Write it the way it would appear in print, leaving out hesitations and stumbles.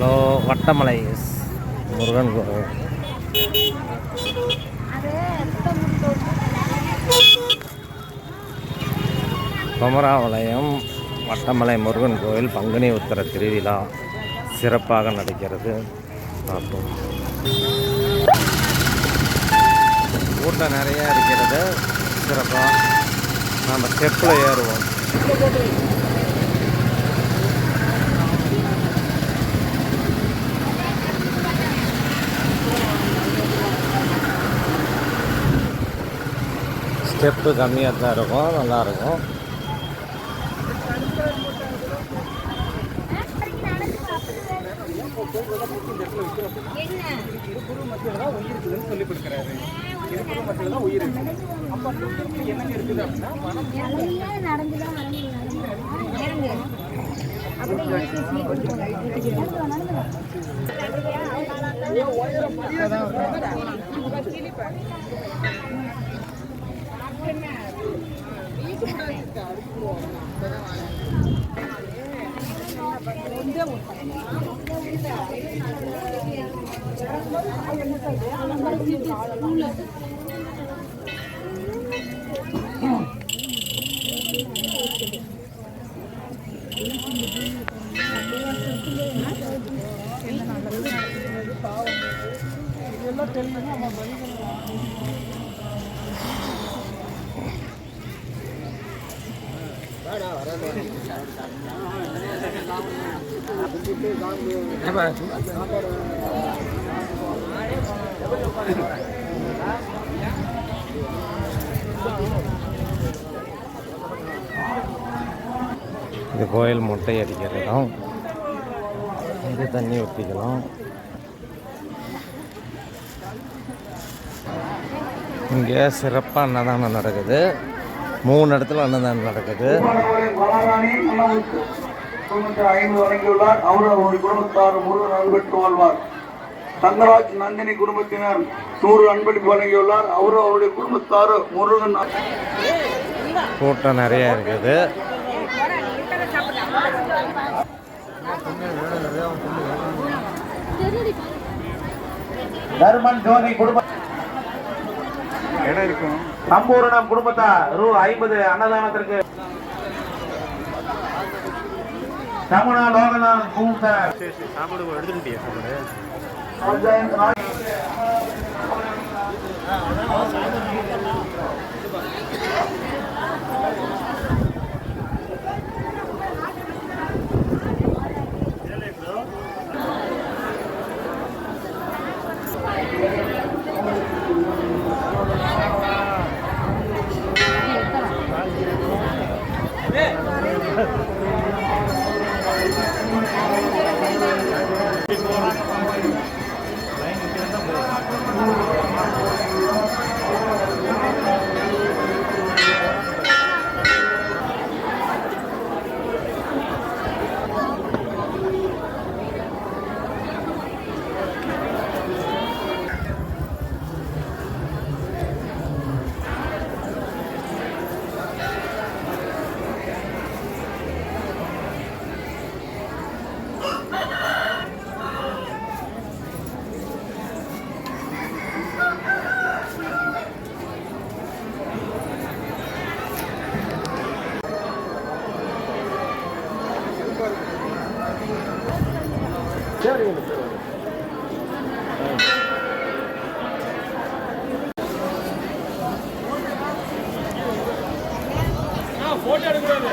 Hello, Vattamalai Murugan கோவில். குமராவளையம் வட்டமலை முருகன் கோவில் பங்குனி உத்திர திருவிழா சிறப்பாக நடக்கிறது. பார்ப்போம். கூட்டம் நிறையா இருக்கிறது. சிறப்பாக நம்ம ஸ்டெப்பில் ஏறுவோம். ஸ்டெப்பு கம்மியாக தான் இருக்கும், நல்லாயிருக்கும். இது கோயில் மொட்டை அடிக்கிறதும், இது தண்ணி ஊற்றிக்கலாம். இங்கே சிறப்பாக அன்னதானம் நடக்குது. 3 இடத்துல அன்னதானம் நடக்குது. அவருடைய குடும்பத்தார் முருகன் அன்பளிப்பு வாழ்வார். தங்கராஜ் நந்தினி குடும்பத்தினர் 100 அன்பளிப்பு வழங்கியுள்ளார். அவருடைய குடும்பத்தார் முருகன். கூட்டம் நிறைய இருக்குது. தர்மன் ஜோதி குடும்ப சம்பூர்ணம் குடும்பத்தார் ரூ.50 அன்னதானத்திற்கு. தமிழா லோகநாத் கூட்டர் சாப்பாடு எடுத்துட்டியா சாப்பாடு. போட்டோ எடுக்கிறாரு.